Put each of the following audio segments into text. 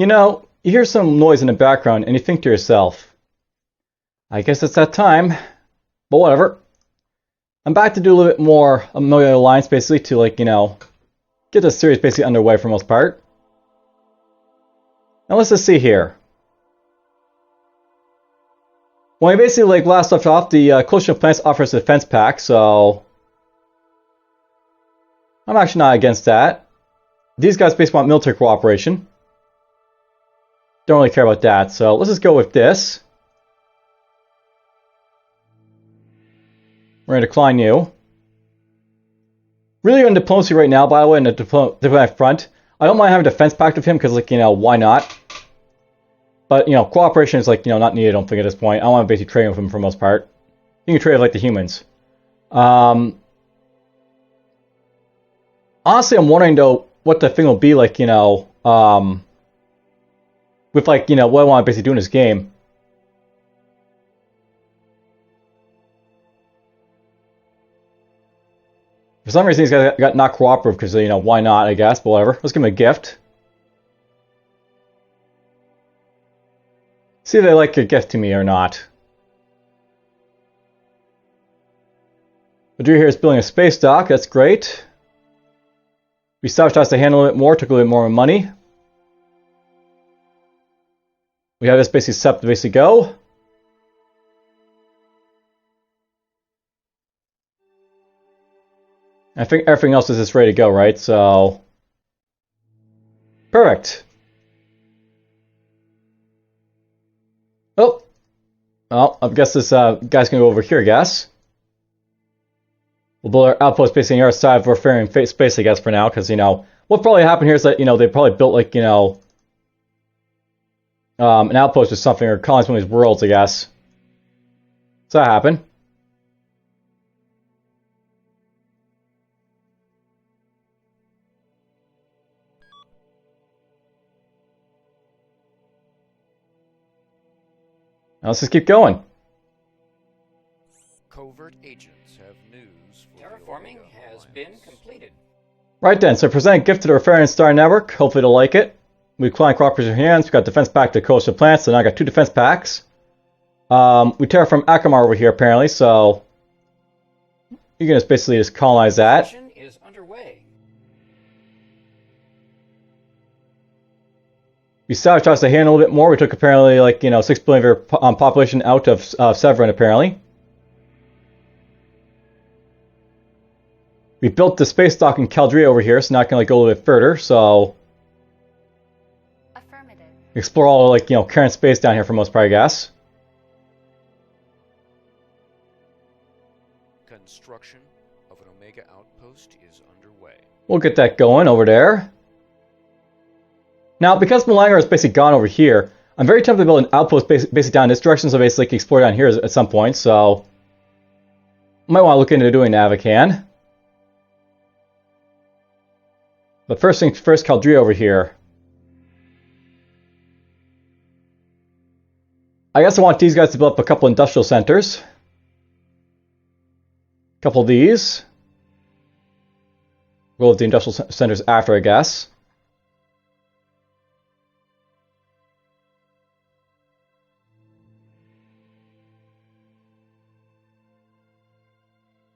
You know, you hear some noise in the background and you think to yourself, I guess it's that time, but whatever. I'm back to do a little bit more Amelia Alliance, basically, to, like, you know, get this series basically underway for the most part. Now let's just see here. When we basically, like, last left off, the Coalition of Planets offers a defense pact, so I'm actually not against that. These guys basically want military cooperation. Don't really care about that, so let's just go with this. We're going to decline you. Really on diplomacy right now, by the way, in the diplomatic front. I don't mind having a defense pact with him, because, like, you know, why not? But, you know, cooperation is, like, you know, not needed, I don't think, at this point. I want to basically trade with him for the most part. You can trade with, like, the humans. Honestly, I'm wondering, though, what the thing will be like, you know, with, like, you know, what I want to basically do in this game. For some reason, these guys got not cooperative because, you know, why not, I guess, but whatever. Let's give them a gift. See if they like your gift to me or not. Madrid here is building a space dock, that's great. We sabotaged the handle a little bit more, took a little bit more money. We have this basically set to basically go. I think everything else is just ready to go, right? So, perfect. Oh, well, I guess this guy's gonna go over here, I guess. We'll build our outpost basically on our side of warfare in space, I guess, for now, because, you know, what probably happened here is that, you know, they probably built, like, you know, an outpost or something, or colonize one of these worlds, I guess. So that happened. Now let's just keep going. Covert agents have news for Terraforming has been completed. Right then, so present a gift to the Rafarian Star Network. Hopefully they'll like it. We decline cooperation hands. We got defense pact to Coalition of Planets, so now I got 2 defense packs. We terraform Akamar over here apparently, so you can just basically just colonize that. Construction is underway. We sabotaged the hand a little bit more. We took apparently, like, you know, 6 billion of our population out of Severin apparently. We built the space dock in Caldria over here, so now I can, like, go a little bit further, so Affirmative. explore all, like, you know, current space down here for most part, I guess. construction of an Omega outpost is underway. We'll get that going over there. Now, because Malangar is basically gone over here, I'm very tempted to build an outpost basically down this direction, so basically explore down here at some point, so might want to look into doing that if I can. But first things first, Caldria over here. I guess I want these guys to build up a couple industrial centers. A couple of these. We'll have the industrial centers after, I guess.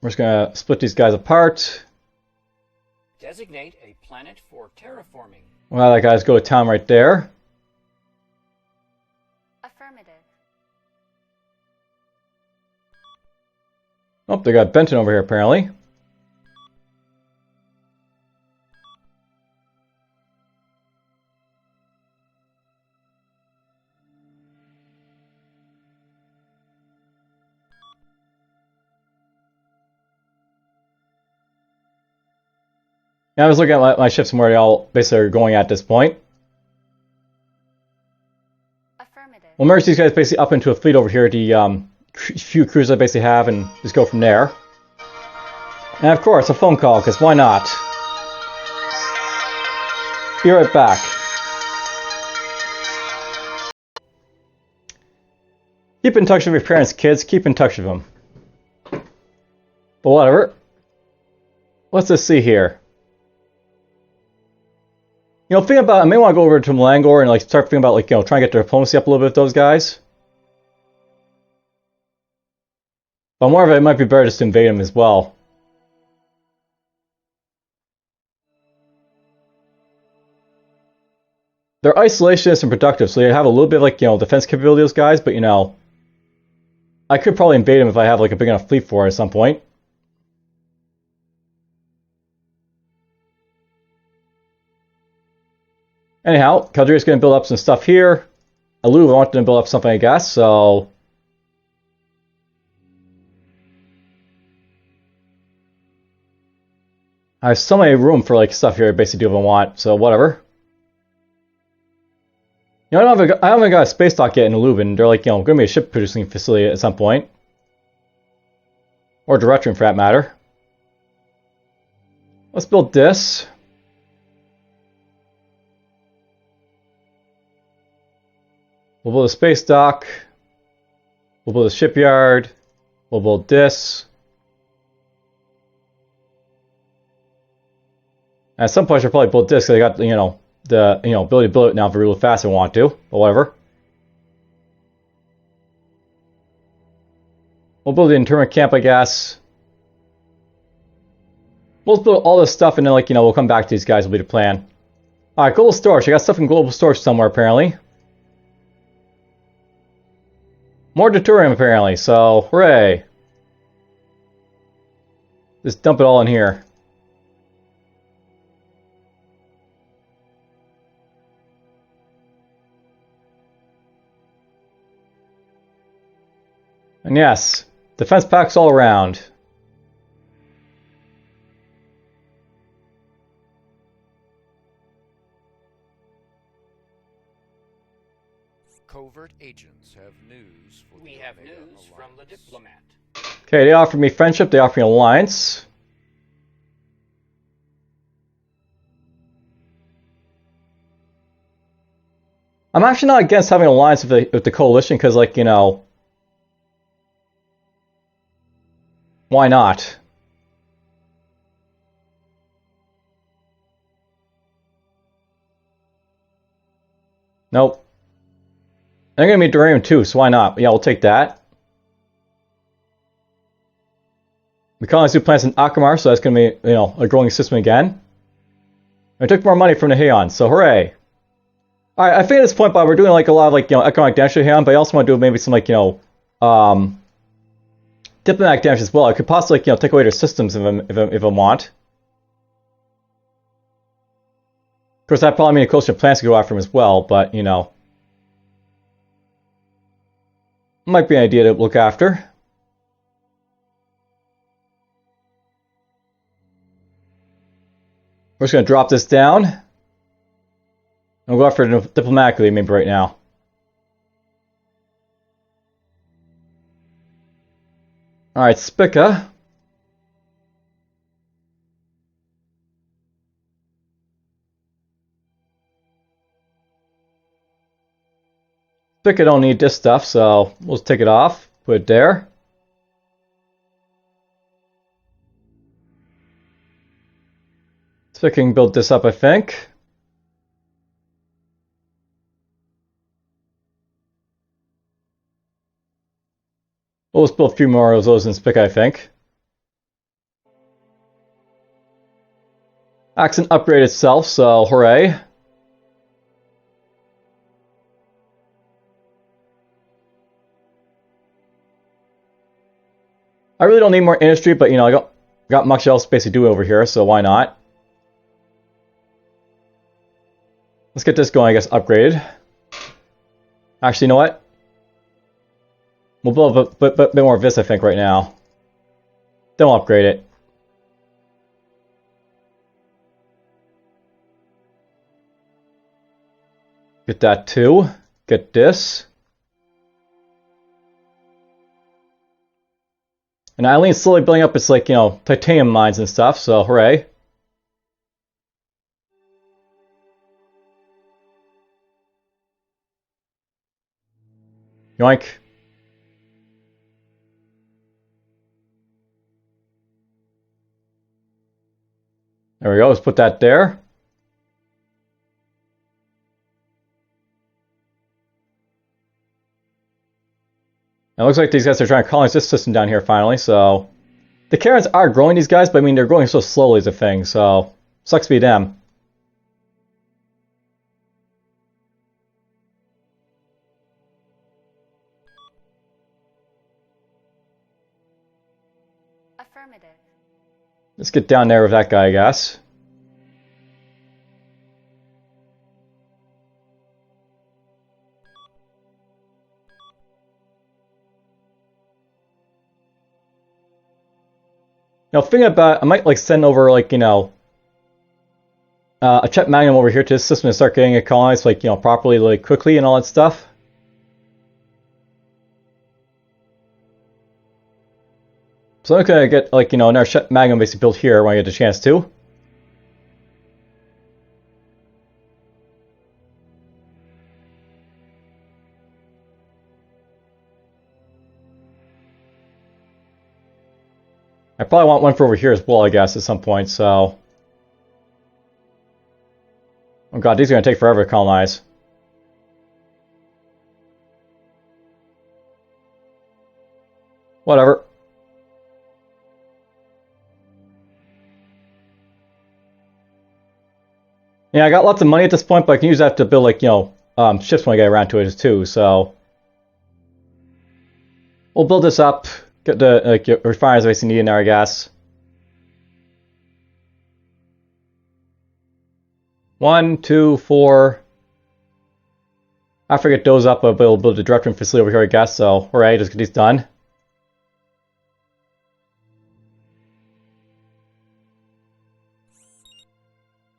We're just going to split these guys apart. Designate a planet for terraforming. Well, that guy's go to town right there. Affirmative. Oh, they got Benton over here apparently. Now I was looking at my ships and where they all basically are going at this point. Affirmative. We'll merge these guys basically up into a fleet over here, the few crews I basically have, and just go from there. And of course, a phone call, because why not? Be right back. Keep in touch with your parents, kids. Keep in touch with them. But whatever. Let's just see here. You You know, thinking about, I may want to go over to Melangor and like start thinking about like, you know, trying to get their diplomacy up a little bit with those guys. But more of it might be better just to invade them as well. They're isolationist and productive, so they have a little bit of like, you know, defense capability, those guys, but you know, I could probably invade them if I have like a big enough fleet for it at some point. Anyhow, Calderia's going to build up some stuff here. Alu wanted to build up something, I guess, so... I have so many room for like stuff here I basically do what I want, so whatever. You know, I haven't got a space dock yet in Lubin. They're like, you know, going to be a ship producing facility at some point. Or directory for that matter. Let's build this. We'll build a space dock. We'll build a shipyard. We'll build this. At some point, I should probably build this because I got, you know, the ability to build it now for real fast if I want to, but whatever. We'll build the internment camp, I guess. We'll build all this stuff and then, like, you know, we'll come back to these guys. Will be the plan. All right, global storage. I got stuff in global storage somewhere apparently. More deuterium apparently. So hooray! Just dump it all in here. And yes, defense packs all around. Covert agents have news for We the have Omega news from the Alliance. diplomat. Okay, they offered me friendship, they offered me alliance. I'm actually not against having an alliance with the coalition, because, like, you know, why not? Nope. They're going to be Duranium too, so why not? Yeah, we'll take that. We colonize new planets in Akamar, so that's going to be, you know, a growing system again. I took more money from the Heyoun, so hooray. Alright, I think at this point, Bob, we're doing like a lot of like, you know, economic damage to Heyoun, but I also want to do maybe some like, you know, diplomatic damage as well. I could possibly, like, you know, take away their systems if I want. Of course, that probably means closer plants to go after them as well, but, you know. Might be an idea to look after. We're just going to drop this down. And we'll go after it diplomatically, maybe right now. Alright, Spica. Spica don't need this stuff, so we'll just take it off. Put it there. Spica can build this up, I think. We'll just build a few more of those in Spica, I think. Accent upgrade itself, so hooray. I really don't need more industry, but, you know, I got much else basically to do over here, so why not? Let's get this going, I guess, upgraded. Actually, you know what? We'll build a bit more of this, I think, right now. Then we'll upgrade it. Get that too. Get this. And Eileen's slowly building up its, like, you know, titanium mines and stuff, so hooray. Yoink. There we go, let's put that there. It looks like these guys are trying to colonize this system down here finally, so... The Karens are growing these guys, but I mean, they're growing so slowly as a thing, so... Sucks to be them. Affirmative. Let's get down there with that guy, I guess. Now, thinking about, I might like send over like, you know, a Chet Magnum over here to this system and start getting it colonized like, you know, properly, like quickly and all that stuff. So I'm gonna get like, you know, another Chet Magnum basically built here when I get the chance to. I probably want one for over here as well, I guess, at some point, so... Oh god, these are going to take forever to colonize. Whatever. Yeah, I got lots of money at this point, but I can use that to build, like, you know, ships when I get around to it, too, so... We'll build this up. Get the like, refiners basically need in there, I guess. 1, 2, 4. After I get those up, I'll build the direct room facility over here, I guess. So, alright, just get these done.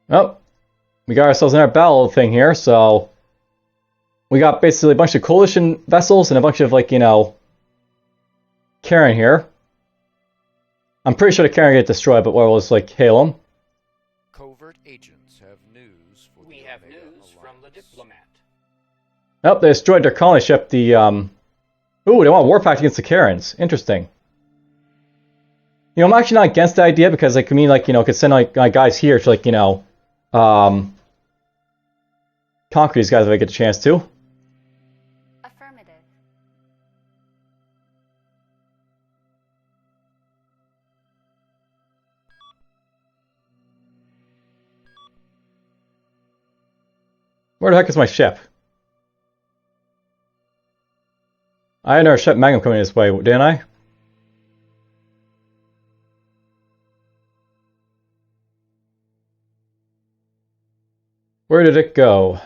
Oh, we got ourselves another battle thing here. So, we got basically a bunch of coalition vessels and a bunch of, like, you know, Karen here. I'm pretty sure the Karen get destroyed, but what was like Heyoun? Covert agents have news for We the have Omega news from the Alliance. diplomat. Nope, they destroyed their colony ship, the Ooh, they want a war pact against the Karens. Interesting. You know, I'm actually not against the idea because it could mean, like, you know, could send like guys here to, like, you know, conquer these guys if I get the chance to. Affirmative. Where the heck is my ship? I had another ship Magnum coming this way, didn't I? Where did it go?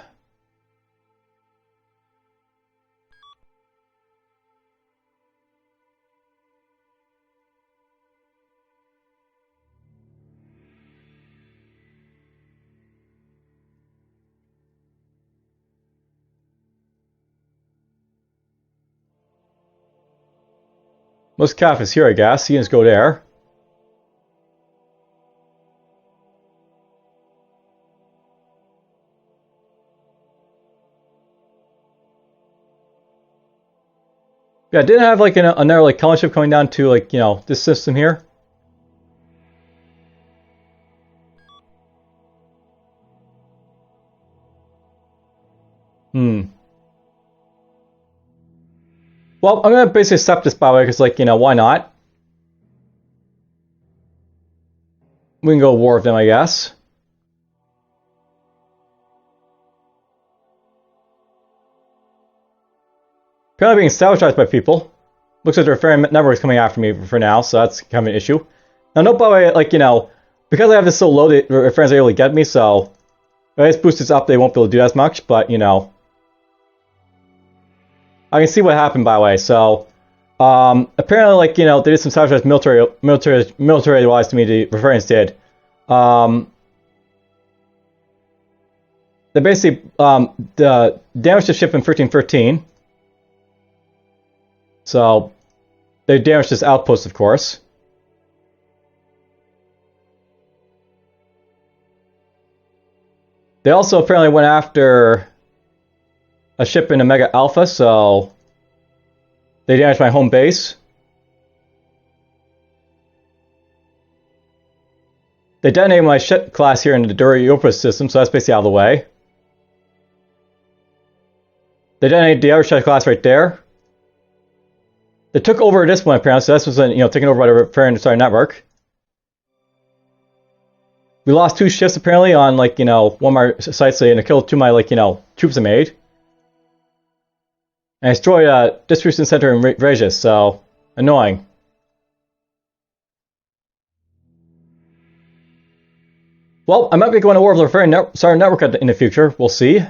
Most calf is here, I guess. He can just go there. Yeah, I didn't have like another like colony ship coming down to like, you know, this system here. Well, I'm gonna basically accept this by the way, because like, you know, why not? We can go war with them, I guess. Apparently being sabotaged by people. Looks like their ferry network is coming after me for now, so that's kind of an issue. Now, note by the way, like, you know, because I have this so low, their friends are able to get me, so if I just boost this up, they won't be able to do as much, but, you know. I can see what happened, by the way, so... apparently, like, you know, they did some sabotage military-wise to me, the Bavarians did. They basically, damaged the ship in 1313. So, they damaged this outpost, of course. They also apparently went after a ship in Omega Alpha, so they damaged my home base. They detonated my ship class here in the Europa system, so that's basically out of the way. They detonated the other ship class right there. They took over this one apparently, so this was taken over by the Fair Star Network. We lost 2 ships apparently on one of our sites, and it killed 2 of my troops I made. And I destroyed a distribution center in Regis, so annoying. Well, I might be going to war with the Fair Star Network in the future. We'll see.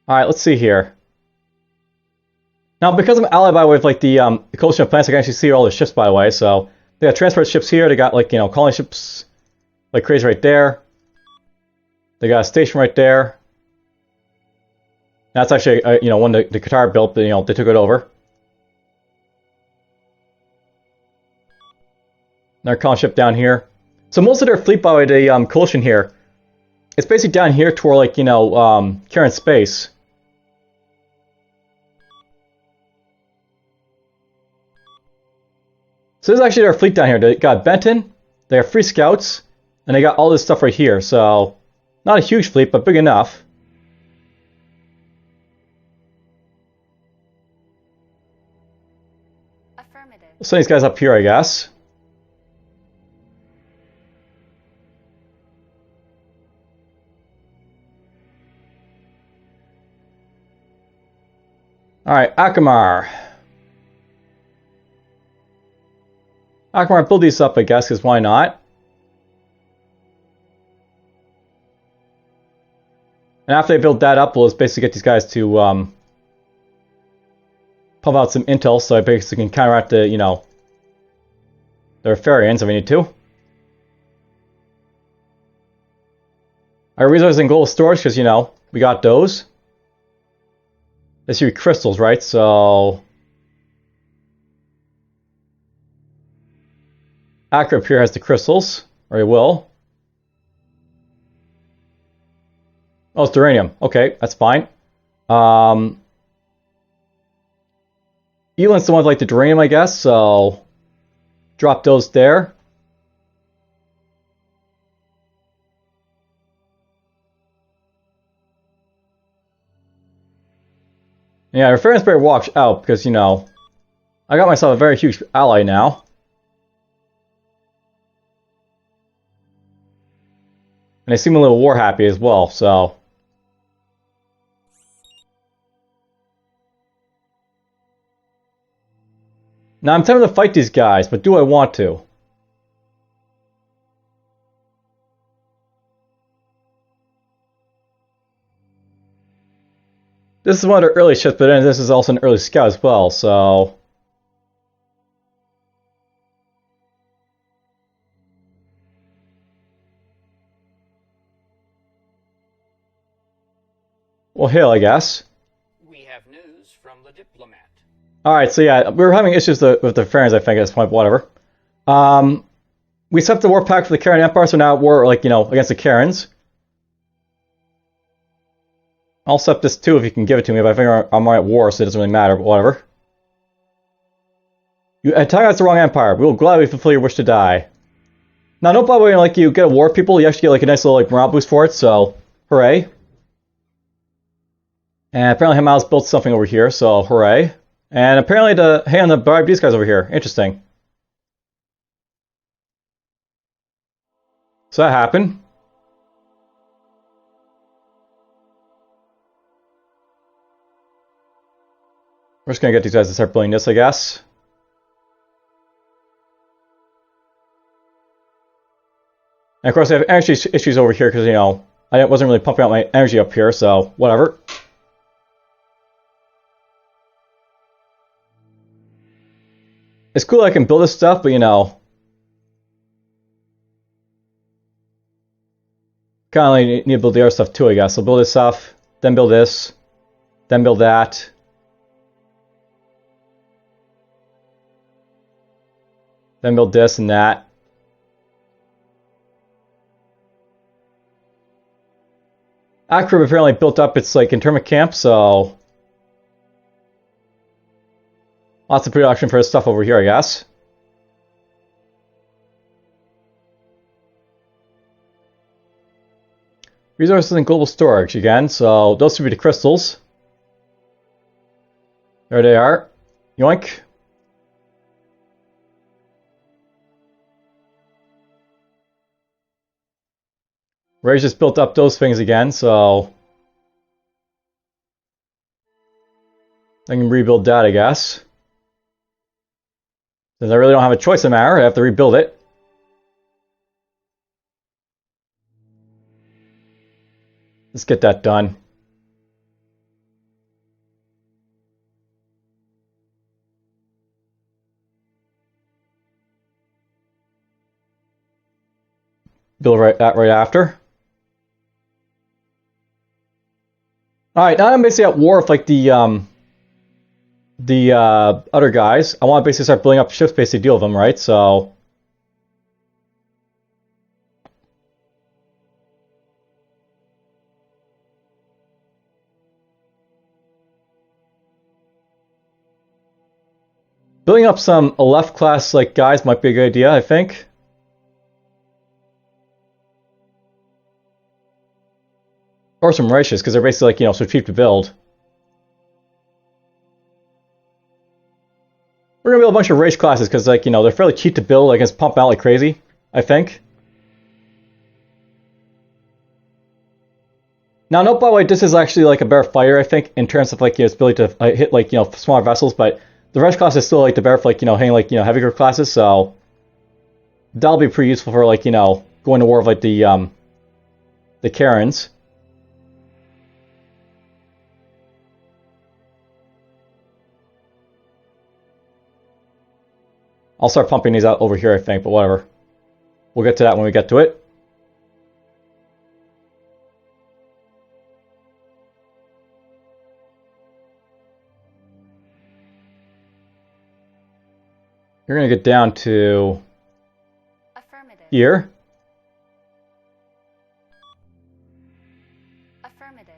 Alright, let's see here. Now, because I'm allied by the way with the coalition of planets, I can actually see all the ships by the way, so they got transport ships here, they got colony ships like crazy right there. They got a station right there. That's actually one the Cartare built, but they took it over. Another colony ship down here. So most of their fleet by the way, the coalition here, it's basically down here toward Karen space. So this is actually their fleet down here. They got Benton, they have 3 scouts, and they got all this stuff right here. So, not a huge fleet, but big enough. Affirmative. We'll send these guys up here, I guess. Alright, Akamar. Akamar, build these up, I guess, because why not? And after they build that up, we'll just basically get these guys to pump out some intel, so I basically can counteract the, their Farians if we need to. Our resources in gold storage, because, we got those. This should be crystals, right? So Acre up here has the crystals, or he will. Oh, it's uranium. Okay, that's fine. Elan's the one with the uranium, I guess, so drop those there. Yeah, reference better watch out because, I got myself a very huge ally now. And they seem a little war happy as well, so. Now I'm tempted to fight these guys, but do I want to? This is one of the early ships, but then this is also an early scout as well, so. Well, hail, I guess. We have news from the diplomat. Alright, so yeah, we were having issues with the Farons, I think, at this point, but whatever. We set up the war pact for the Karen Empire, so now we're, against the Karens. I'll set up this too if you can give it to me, but I think I'm at war, so it doesn't really matter, but whatever. You antagonize the wrong empire. We will gladly fulfill your wish to die. Now, don't bother when you get a war people, you actually get a nice little morale boost for it, so hooray. And apparently Hamal's built something over here, so hooray. And apparently the Heyoun bribed these guys over here. Interesting. So that happened. We're just gonna get these guys to start building this, I guess. And of course I have energy issues over here because, I wasn't really pumping out my energy up here, so whatever. It's cool I can build this stuff, but kind of need to build the other stuff too, I guess. So build this stuff, then build this, then build that. Then build this and that. Akrib apparently built up its internment camp, so lots of production for this stuff over here, I guess. Resources and global storage again, so those should be the crystals. There they are. Yoink. Ray's just built up those things again, so I can rebuild that, I guess. Since I really don't have a choice in the matter, I have to rebuild it. Let's get that done. Build that right after. Alright, now I'm basically at war with like the other guys. I want to basically start building up ships basically to deal with them, right? So building up some left class like guys might be a good idea, I think. Or some righteous, because they're basically like, you know, so cheap to build. We're gonna build a bunch of race classes because, like, you know, they're fairly cheap to build. Like, it's pump out like crazy, I think. Now, note by the way, this is actually like a better fighter, I think, in terms of like, you know, its ability to hit like, you know, smaller vessels. But the race class is still like the better for like, you know, hitting like, you know, heavier classes. So that'll be pretty useful for like, you know, going to war with like the Karens. I'll start pumping these out over here, I think, but whatever. We'll get to that when we get to it. You're going to get down to Affirmative. here. Affirmative.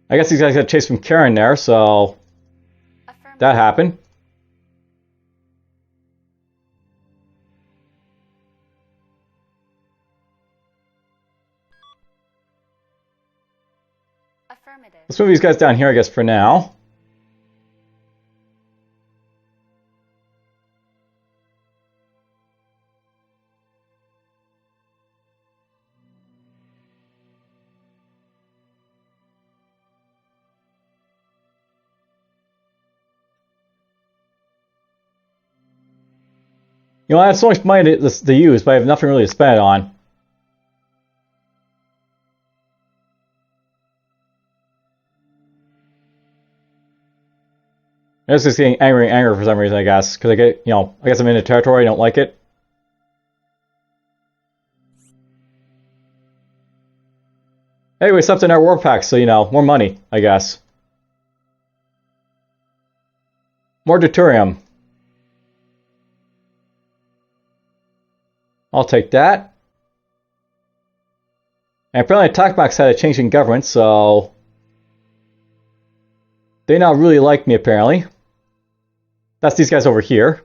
I guess these guys got chased from Karen there, so Affirmative. that happened. Affirmative. Let's move these guys down here, I guess, for now. You know, I have so much money to use, but I have nothing really to spend it on. I'm just getting angry and angry for some reason, I guess. Because I get, you know, I guess I'm in the territory, I don't like it. Anyway, it's up in our war pack, so, you know, more money, I guess. More deuterium. I'll take that. And apparently TACMAX had a change in government, so they now really like me, apparently. That's these guys over here.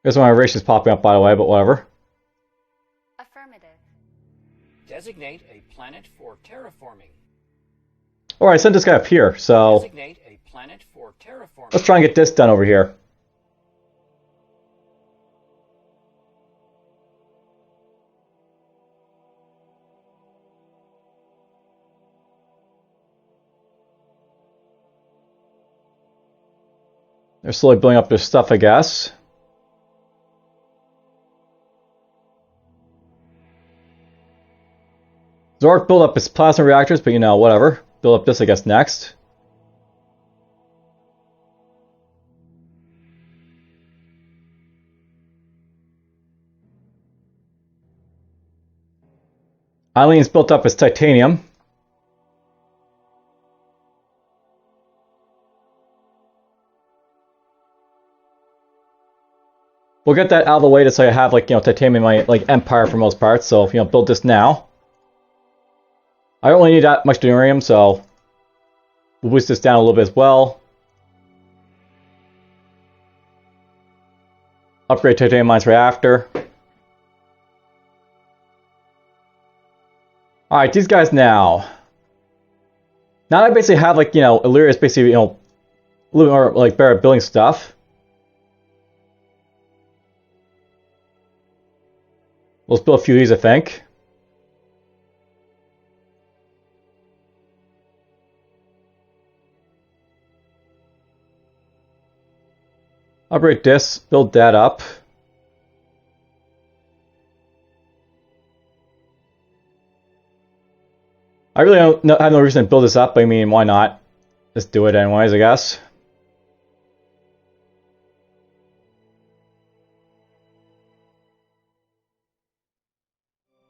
There's one of my races popping up, by the way, but whatever. Affirmative. Designate a planet for terraforming. Alright, I sent this guy up here, so Designate a planet for terraforming. let's try and get this done over here. They're slowly building up their stuff, I guess. Zork build up his plasma reactors, but you know, whatever. Build up this, I guess, next. Eileen's built up his titanium. We'll get that out of the way to so I have, like, you know, titanium in my, like, empire for most parts. So, you know, build this now. I don't really need that much deuterium, so we'll boost this down a little bit as well. Upgrade titanium mines right after. Alright, these guys now. Now I basically have, like, Illyria's basically, a little more, like, better at building stuff. Let's build a few of these, I think. Upgrade this, build that up. I really have no reason to build this up, but I mean, why not? Just do it anyways, I guess.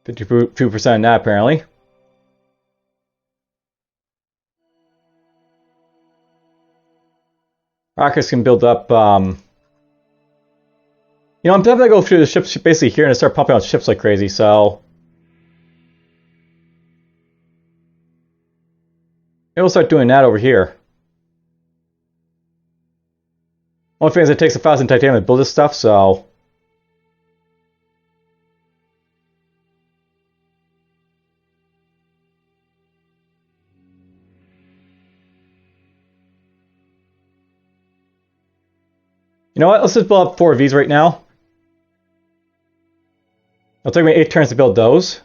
$52% in that, apparently. Rockets can build up, I'm definitely gonna go through the ships basically here and start pumping out ships like crazy, so... Maybe we'll start doing that over here. Only thing is it takes 1,000 titanium to build this stuff, so... You know what? Let's just build up 4 of these right now. It'll take me 8 turns to build those.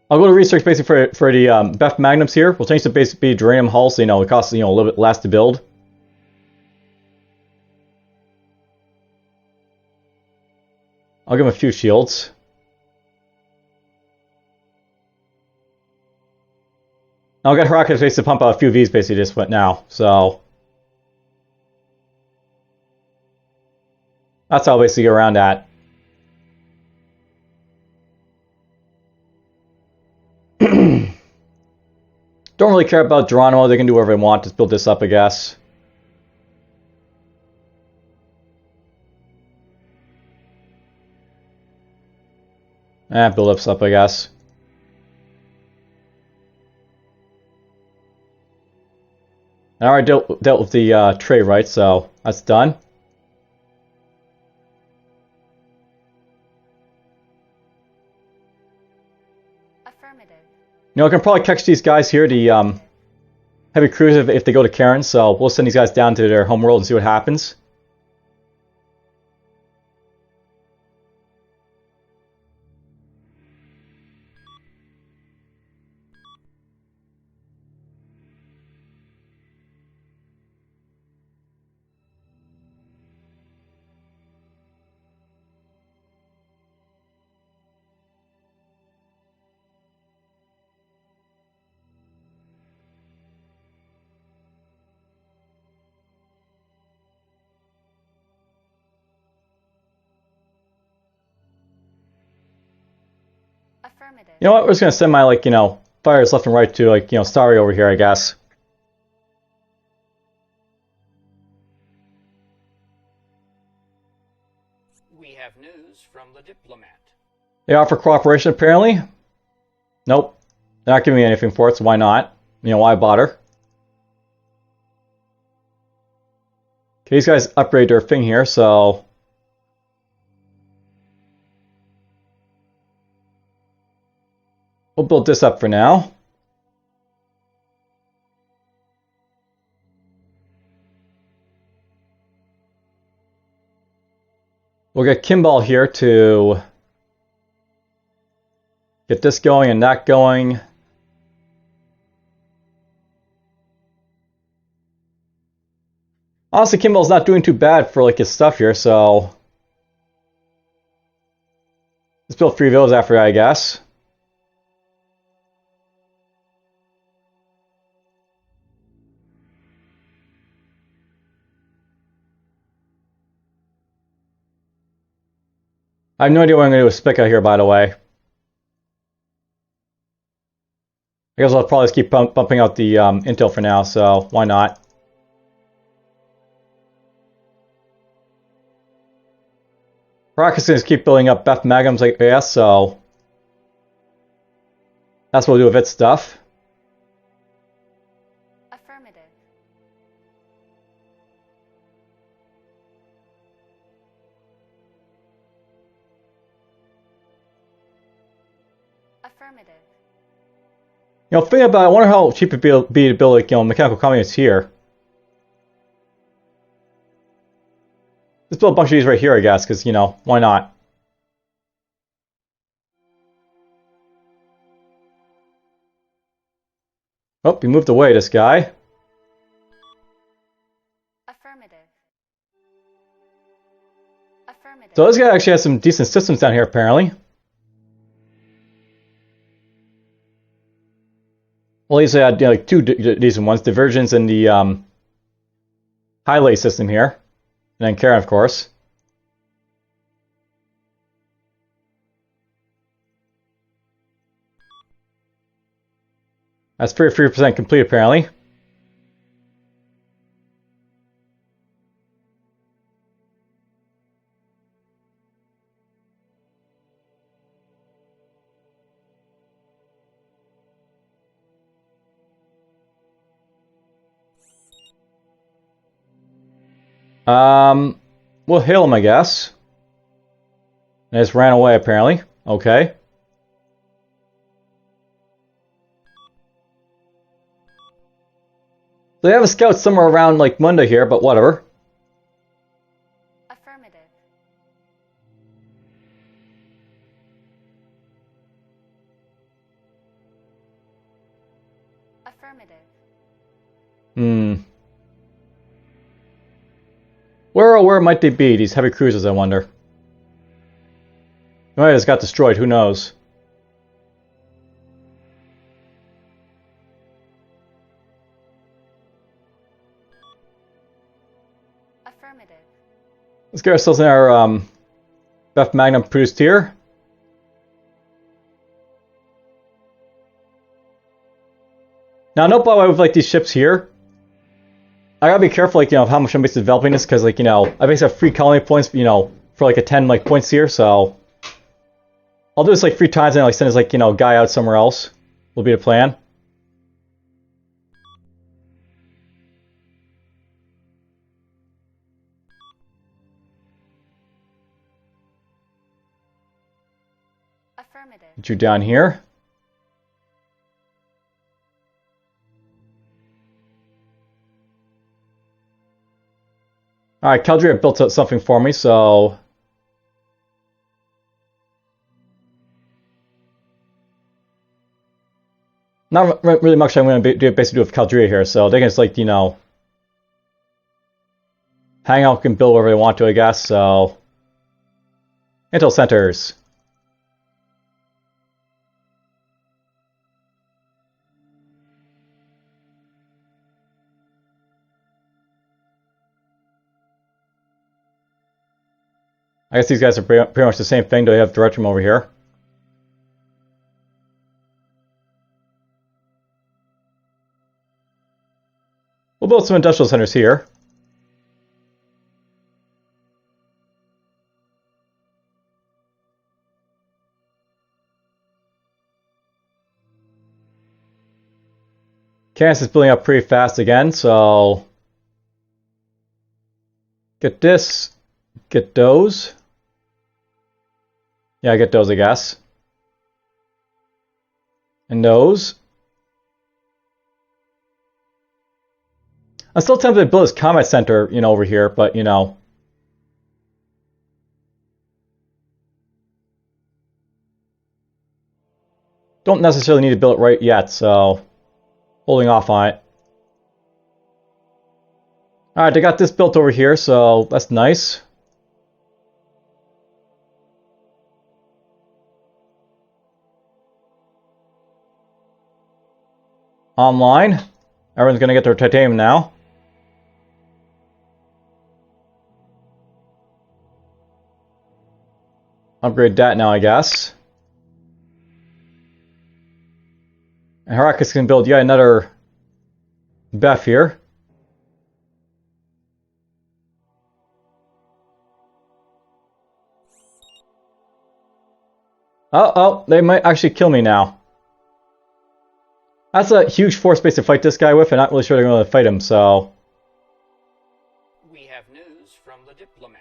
I'll go to research basically for the Beth Magnums here. We'll change the base to be Duranium hull, so it costs a little bit less to build. I'll give him a few shields. I'll get rockets basically to pump out a few of these basically just went now, so... That's how I'll basically get around that. Don't really care about Geronimo, they can do whatever they want, just build this up, I guess. Build this up, I guess. I already dealt with the trade, right, so that's done. I can probably catch these guys here, the heavy cruisers, if they go to Karen, so we'll send these guys down to their home world and see what happens. You know what? We're just gonna send my fires left and right to Starry over here, I guess. We have news from the diplomat. They offer cooperation apparently. Nope. They're not giving me anything for it, so why not? Why bother? Okay, these guys upgrade their thing here, so... We'll build this up for now. We'll get Kimball here to get this going and that going. Honestly, Kimball's not doing too bad for his stuff here, so let's build 3 of those after that, I guess. I have no idea what I'm going to do with Spica here, by the way. I guess I'll probably just keep bumping out the intel for now, so why not? Rocket's going to keep building up Beth Magnums, I guess, so... That's what we'll do with its stuff. You know, thinking about it, I wonder how cheap it'd be to build, like, you know, mechanical communists here. Let's build a bunch of these right here, I guess, because, you know, why not? Oh, he moved away, this guy. Affirmative. Affirmative. So this guy actually has some decent systems down here, apparently. Well, he's had, you know, like two decent ones, Divergence and the Highlight system here. And then Karen, of course. That's 33% complete, apparently. We'll hail him, I guess. And just ran away, apparently. Okay. They have a scout somewhere around, like, Monday here, but whatever. Affirmative. Affirmative. Where might they be, these heavy cruisers, I wonder? They might have just got destroyed, who knows? Affirmative. Let's get ourselves in our Beth Magnum produced here. Now, note by the way, with like these ships here, I gotta be careful, like, you know, of how much I'm basically developing this, because, like, you know, I basically have free colony points, you know, for like a 10 like points here, so I'll do this like 3 times and like send this, like, you know, guy out somewhere else. Will be the plan. Affirmative. Get you down here. Alright, Caldria built up something for me, so... Not really much I'm going to basically do with Caldria here, so they can just, like, you know... hang out and build wherever they want to, I guess, so... Intel centers. I guess these guys are pretty much the same thing. Do they have direct room over here? We'll build some industrial centers here. Kansas is building up pretty fast again, so... Get this. Get those. Yeah, get those, I guess. And those. I'm still tempted to build this combat center, you know, over here, but, you know. Don't necessarily need to build it right yet, so holding off on it. Alright, they got this built over here, so that's nice. Online. Everyone's going to get their titanium now. Upgrade that now, I guess. And Heracus can build yet another Beth here. Oh, they might actually kill me now. That's a huge force base to fight this guy with, and not really sure they're going to fight him, so... We have news from the diplomat.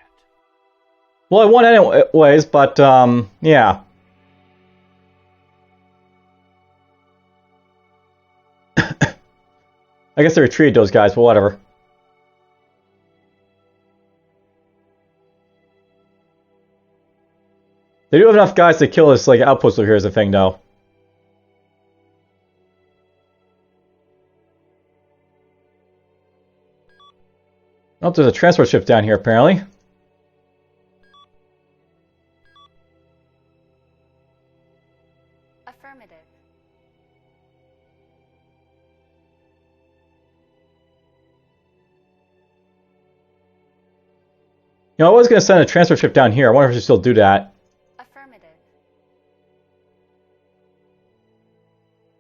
Well, I won anyways, but, yeah. I guess they retreated those guys, but whatever. They do have enough guys to kill this like outpost over here is the thing, though. Oh, there's a transport ship down here, apparently. Affirmative. You know, I was going to send a transfer ship down here. I wonder if I should still do that. Affirmative.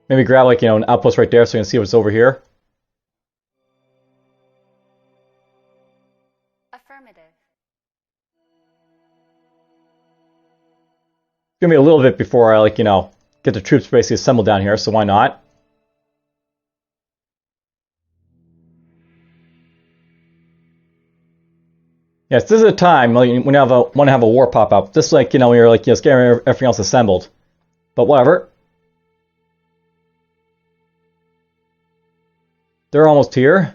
Maybe grab, like, you know, an outpost right there so you can see what's over here. Affirmative. It's going to be a little bit before I, like, you know, get the troops basically assembled down here, so why not? Yes, this is a time when you want to have a war pop up. Just like, you know, when you're like, you know, getting everything else assembled. But whatever. They're almost here.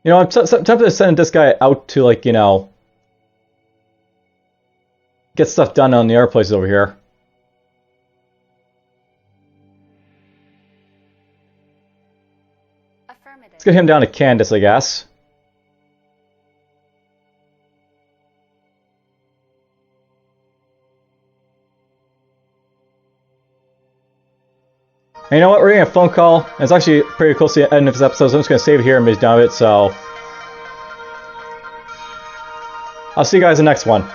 You know, I'm tempted to send this guy out to, like, you know, get stuff done on the other places over here. Affirmative. Let's get him down to Candace, I guess. And you know what? We're getting a phone call. It's actually pretty close to the end of this episode, so I'm just going to save it here and be done with it. So I'll see you guys in the next one.